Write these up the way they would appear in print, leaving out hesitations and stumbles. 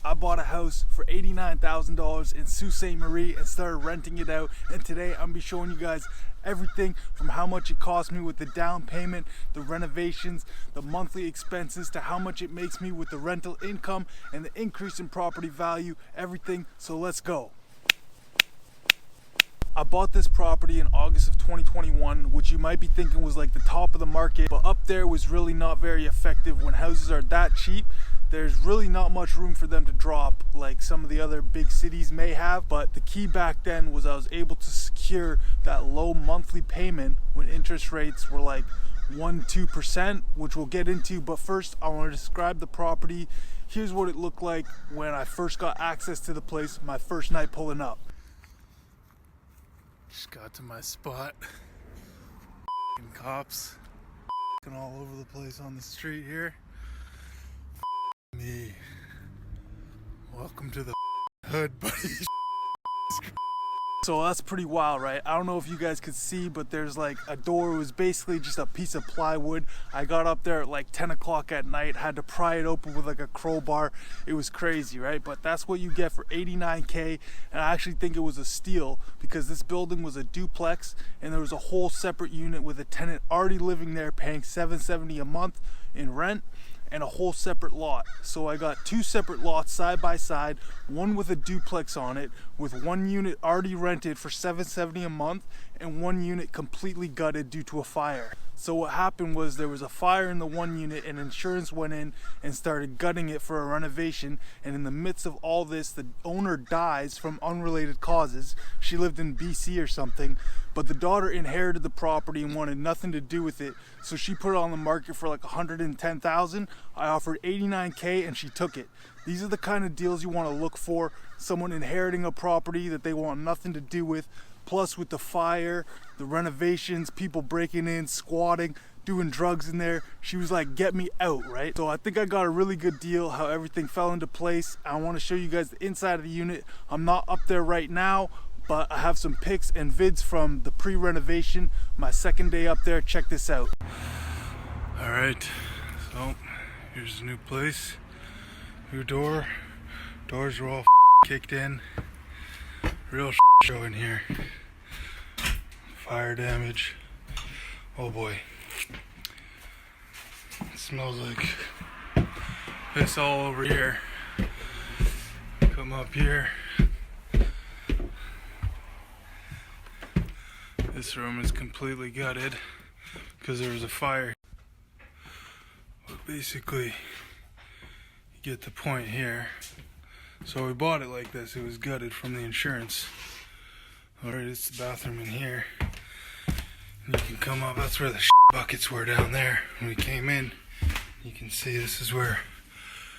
I bought a house for $89,000 in Sault Ste. Marie and started renting it out, and today I'm gonna be showing you guys everything from how much it cost me with the down payment, the renovations, the monthly expenses, to how much it makes me with the rental income and the increase in property value, everything. So let's go. I bought this property in August of 2021, which you might be thinking was like the top of the market, but up there was really not very effective. When houses are that cheap, there's really not much room for them to drop like some of the other big cities may have. But the key back then was I was able to secure that low monthly payment when interest rates were like 1-2%, which we'll get into. But first I want to describe the property. Here's what it looked like when I first got access to the place, my first night pulling up. Just got to my spot. Cops all over the place on the street here. Me. Welcome to the hood, buddy. So that's pretty wild, right? I don't know if you guys could see, but there's like a door. It was basically just a piece of plywood. I got up there at like 10 o'clock at night, had to pry it open with like a crowbar. It was crazy, right? But that's what you get for $89K, and I actually think it was a steal because this building was a duplex and there was a whole separate unit with a tenant already living there paying $770 a month in rent, and a whole separate lot. So I got two separate lots side by side, one with a duplex on it, with one unit already rented for $770 a month and one unit completely gutted due to a fire. So what happened was there was a fire in the one unit and insurance went in and started gutting it for a renovation, and in the midst of all this the owner dies from unrelated causes. She lived in BC or something, but the daughter inherited the property and wanted nothing to do with it, so she put it on the market for like $110,000. I offered $89K and she took it. These are the kind of deals you want to look for. Someone inheriting a property that they want nothing to do with, plus with the fire, the renovations, people breaking in, squatting, doing drugs in there. She was like, get me out, right? So I think I got a really good deal, how everything fell into place. I want to show you guys the inside of the unit. I'm not up there right now, but I have some pics and vids from the pre-renovation, my second day up there. Check this out. All right, so here's the new place. New door. Doors are all kicked in. Real show in here. Fire damage. Oh boy. It smells like piss all over here. Come up here. This room is completely gutted because there was a fire. But basically, you get the point here. So we bought it like this. It was gutted from the insurance. Alright, it's the bathroom in here. And you can come up. That's where the buckets were down there. When we came in, you can see this is where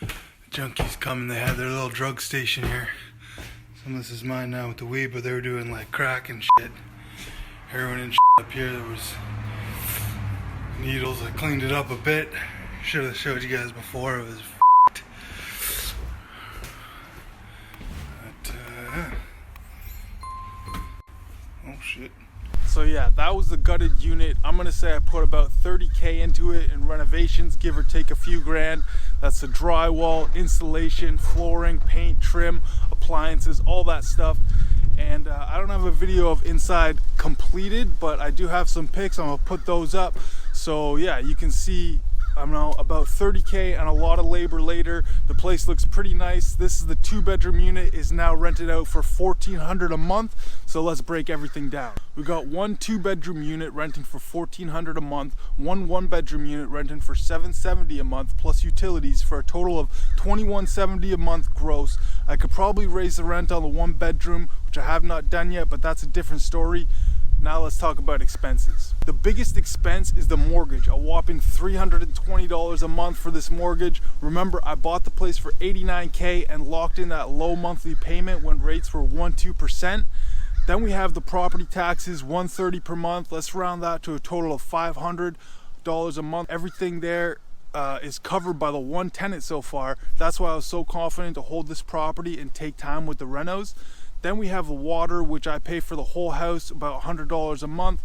the junkies come, and they had their little drug station here. Some of this is mine now with the weed, but they were doing like crack and shit. Heroin and shit up here. There was needles. I cleaned it up a bit. Should have showed you guys before. It was f***ed. But, oh shit. So yeah, that was the gutted unit. I'm gonna say I put about $30K into it in renovations, give or take a few grand. That's the drywall, installation, flooring, paint, trim, appliances, all that stuff. And I don't have a video of inside completed, but I do have some pics. I'm gonna put those up. So yeah, you can see, I don't know, about $30K and a lot of labor later. The place looks pretty nice. This is the 2-bedroom unit, is now rented out for $1,400 a month. So let's break everything down. We got one 2-bedroom unit renting for $1,400 a month, one 1-bedroom unit renting for $770 a month plus utilities, for a total of $2,170 a month gross. I could probably raise the rent on the 1-bedroom, which I have not done yet, but that's a different story. Now let's talk about expenses. The biggest expense is the mortgage, a whopping $320 a month for this mortgage. Remember, I bought the place for $89K and locked in that low monthly payment when rates were 1-2%. Then we have the property taxes, $130 per month. Let's round that to a total of $500 a month. Everything there is covered by the one tenant so far. That's why I was so confident to hold this property and take time with the renos. Then we have the water, which I pay for the whole house, about $100 a month.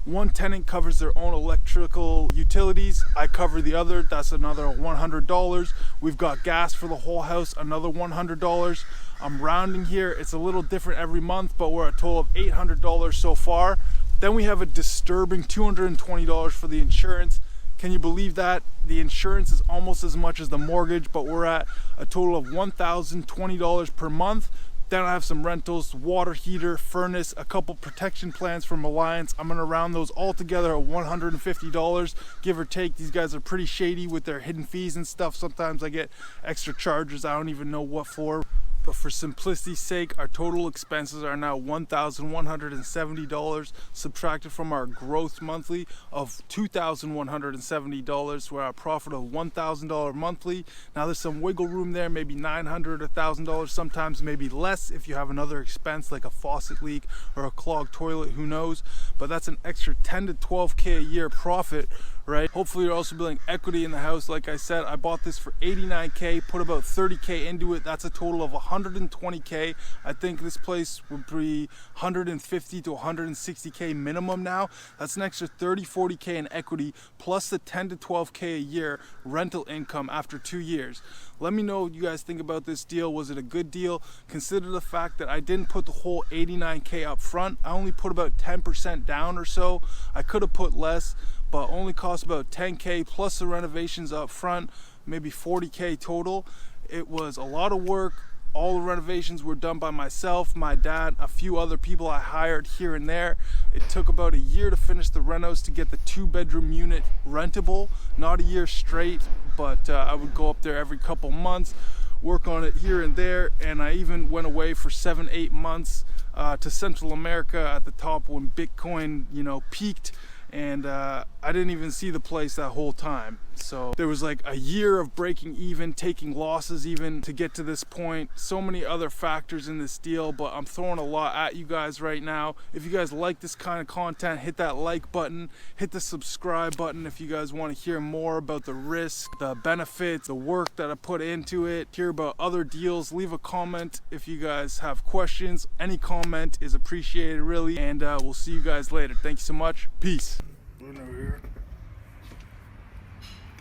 One tenant covers their own electrical utilities. I cover the other. That's another $100. We've got gas for the whole house, another $100. I'm rounding here. It's a little different every month, but we're at a total of $800 so far. Then we have a disturbing $220 for the insurance. Can you believe that? The insurance is almost as much as the mortgage, but we're at a total of $1,020 per month. Then I have some rentals, water heater, furnace, a couple protection plans from Alliance. I'm gonna round those all together at $150, give or take. These guys are pretty shady with their hidden fees and stuff. Sometimes I get extra charges I don't even know what for. But for simplicity's sake, our total expenses are now $1,170 subtracted from our gross monthly of $2,170. We're at a profit of $1,000 monthly. Now there's some wiggle room there, maybe $900 or $1,000, sometimes maybe less if you have another expense like a faucet leak or a clogged toilet, who knows. But that's an extra 10 to 12K a year profit, right? Hopefully you're also building equity in the house. Like I said, I bought this for $89K, put about $30K into it. That's a total of $120K. I think this place would be $150 to $160K minimum now. That's an extra $30-40K in equity, plus the 10 to 12K a year rental income after 2 years. Let me know what you guys think about this deal. Was it a good deal? Consider the fact that I didn't put the whole $89K up front. I only put about 10% down or so. I could have put less, but only cost about $10K plus the renovations up front, maybe $40K total. It was a lot of work. All the renovations were done by myself, my dad, a few other people I hired here and there. It took about a year to finish the renos to get the 2-bedroom unit rentable. Not a year straight, but I would go up there every couple months, work on it here and there, and I even went away for 7-8 months to Central America at the top when Bitcoin, peaked. And I didn't even see the place that whole time. So there was like a year of breaking even, taking losses even to get to this point. So many other factors in this deal, but I'm throwing a lot at you guys right now. If you guys like this kind of content, hit that like button, hit the subscribe button if you guys want to hear more about the risk, the benefits, the work that I put into it, hear about other deals. Leave a comment if you guys have questions. Any comment is appreciated, really, and we'll see you guys later. Thank you so much. Peace. Over here.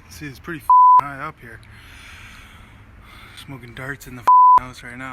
See, it's pretty high up here. Smoking darts in the house right now.